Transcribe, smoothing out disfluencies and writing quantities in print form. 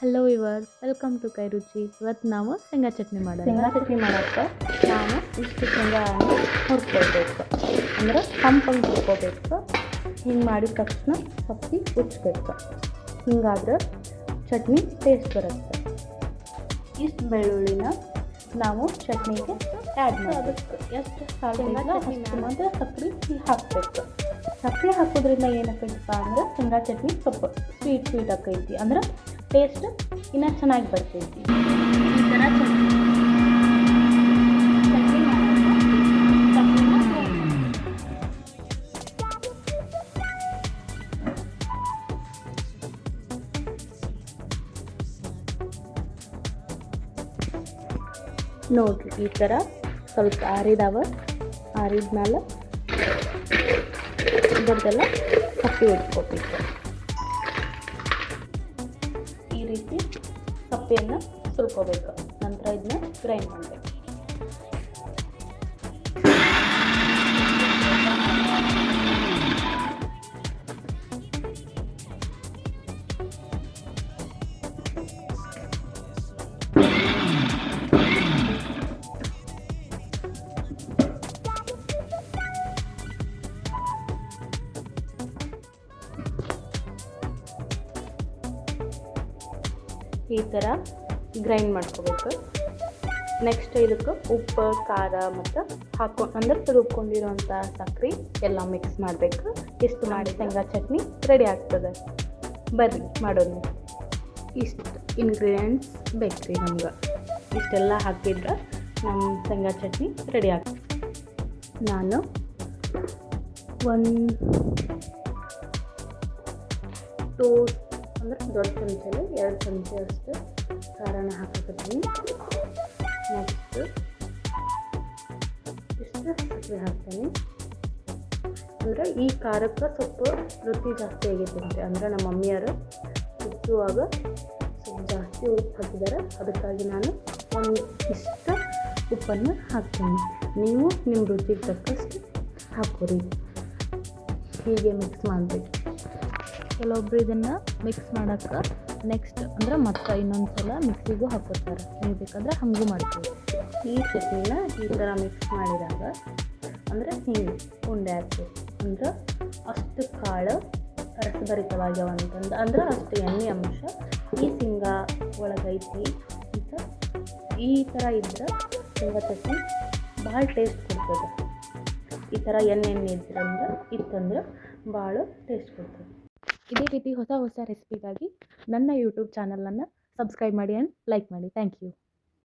Hello viewers, welcome to ಕೈ ರುಚಿ. ಇವತ್ತು ನಾವು ಶೇಂಗಾ ಚಟ್ನಿ ಮಾಡೋಣ. ಶೇಂಗಾ ಚಟ್ನಿ ಮಾಡೋಕ್ಕೆ ನಾನು ಇಷ್ಟು ಶೇಂಗಾವನ್ನು ಹುರ್ಕೊಳ್ಬೇಕು, ಅಂದ್ರೆ ಹಂಪಂಗೆ ಹುರ್ಕೋಬೇಕು. ಹಿಂಗೆ ಮಾಡಿದ ತಕ್ಷಣ ಸಪ್ಪಿ ಉಚ್ಚಬೇಕು. ಹಿಂಗಾದ್ರೆ ಚಟ್ನಿ ಟೇಸ್ಟ್ ಬರುತ್ತೆ. ಇಷ್ಟು ಬೆಳ್ಳುಳ್ಳಿನ ನಾವು ಚಟ್ನಿಗೆ ಆ್ಯಡ್ ಮಾಡಬೇಕು. ಎಷ್ಟು ಸಾಲ್ಟ್ ಅಷ್ಟು ಮಾತ್ರ ಸಕ್ಕರೆ ಹಾಕಬೇಕು. ಸಕ್ಕರೆ ಹಾಕೋದ್ರಿಂದ ಏನಾಕೈತಪ್ಪ ಅಂದ್ರೆ ಶೇಂಗಾ ಚಟ್ನಿ ಸ್ವಲ್ಪ ಸ್ವೀಟ್ ಆಕೈತಿ, ಅಂದ್ರೆ ಟೇಸ್ಟ್ ಇನ್ನೂ ಚೆನ್ನಾಗಿ ಬರ್ತೈತಿ. ಈ ಥರ ನೋಡ್ರಿ, ಈ ಥರ ಸ್ವಲ್ಪ ಆರಿದ್ಮೇಲೆ ದೊಡ್ಡದೆಲ್ಲ ಸಪ್ಪೆ ಉಟ್ಕೋಬೇಕು. ಈ ರೀತಿ ಸಪ್ಪೆಯನ್ನು ಸುಲ್ಕೋಬೇಕು. ನಂತರ ಇದನ್ನ ಗ್ರೈಂಡ್ ಮಾಡಬೇಕು. ಈ ಥರ ಗ್ರೈಂಡ್ ಮಾಡ್ಕೋಬೇಕು. ನೆಕ್ಸ್ಟ್ ಇದಕ್ಕೆ ಉಪ್ಪು, ಖಾರ ಮತ್ತು ಅಂದ್ರೆ ರುಬ್ಕೊಂಡಿರೋಂಥ ಸಕ್ಕರೆ ಎಲ್ಲ ಮಿಕ್ಸ್ ಮಾಡಬೇಕು. ಇಷ್ಟು ಮಾಡಿ ಶೇಂಗಾ ಚಟ್ನಿ ರೆಡಿ ಆಗ್ತದೆ. ಬರ್ರಿ ಮಾಡೋದು. ಇಷ್ಟು ಇಂಗ್ರೀಡಿಯೆಂಟ್ಸ್ ಬೇಕು ರೀ ನಮ್ಗೆ. ಇಷ್ಟೆಲ್ಲ ಹಾಕಿದ್ರೆ ನಮ್ಮ ಶೇಂಗಾ ಚಟ್ನಿ ರೆಡಿ ಆಗ್ತದೆ. ನಾನು ಅಂದ್ರೆ ದೊಡ್ಡ ಚಮಚಲ್ಲಿ 2 ಚಮಚ ಅಷ್ಟು ಖಾರನ ಹಾಕಕತ್ತೀನಿ. ನೆಕ್ಸ್ಟ್ ಇಷ್ಟು ಸಕ್ಕರೆ ಹಾಕ್ತೀನಿ. ಅಂದ್ರೆ ಈ ಖಾರಕ್ಕೆ ಸ್ವಲ್ಪ ರುಚಿ ಜಾಸ್ತಿ ಆಗೈತೆ. ಅಂದ್ರೆ ನಮ್ಮ ಮಮ್ಮಿಯರು ಕುಚ್ಚುವಾಗ ಸ್ವಲ್ಪ ಜಾಸ್ತಿ ಉಪ್ಪು ಹಾಕಿದ್ದಾರೆ, ಅದಕ್ಕಾಗಿ ನಾನು ಇಷ್ಟು ಉಪ್ಪನ್ನು ಹಾಕ್ತೀನಿ. ನೀವು ನಿಮ್ಮ ರುಚಿಗೆ ತಕ್ಕಷ್ಟು ಹಾಕೋರಿ. ಹೀಗೆ ಮಿಕ್ಸ್ ಮಾಡಬೇಕು. ಕೆಲವೊಬ್ರು ಇದನ್ನು ಮಿಕ್ಸ್ ಮಾಡೋಕ್ಕೆ ನೆಕ್ಸ್ಟ್ ಅಂದ್ರೆ ಮತ್ತೆ ಇನ್ನೊಂದು ಸಲ ಮಿಕ್ಸಿಗೂ ಹಾಕೋತಾರೆ. ನೀವು ಬೇಕಾದ್ರೆ ಹಾಗೂ ಮಾಡ್ತೀವಿ. ಈ ಚಟ್ನಿನ ಈ ಥರ ಮಿಕ್ಸ್ ಮಾಡಿದಾಗ ಅಂದರೆ ಹಿಂಗೆ ಉಂಡೆ ಆಗ್ತದೆ. ಅಂದ್ರೆ ಅಷ್ಟು ಕಾಳು ರಸಭರಿತವಾಗ್ಯಾವ ಅಂತಂದು, ಅಂದ್ರೆ ಅಷ್ಟು ಎಣ್ಣೆ ಅಂಶ ಈ ಶೇಂಗಾ ಒಳಗೈತಿ ಅಂತ. ಈ ಥರ ಇದ್ರೆ ಶೇಂಗಾ ಚಟ್ನಿ ಭಾಳ ಟೇಸ್ಟ್ ಕೊಡ್ತದೆ. ಈ ಥರ ಎಣ್ಣೆ ಇತ್ತಂದ್ರೆ ಭಾಳ ಟೇಸ್ಟ್ ಕೊಡ್ತದೆ. ಇದೇ ರೀತಿ ಹೊಸ ರೆಸಿಪಿಗಾಗಿ ನನ್ನ ಯೂಟ್ಯೂಬ್ ಚಾನಲನ್ನು ಸಬ್ಸ್ಕ್ರೈಬ್ ಮಾಡಿ ಆ್ಯಂಡ್ ಲೈಕ್ ಮಾಡಿ. Thank you.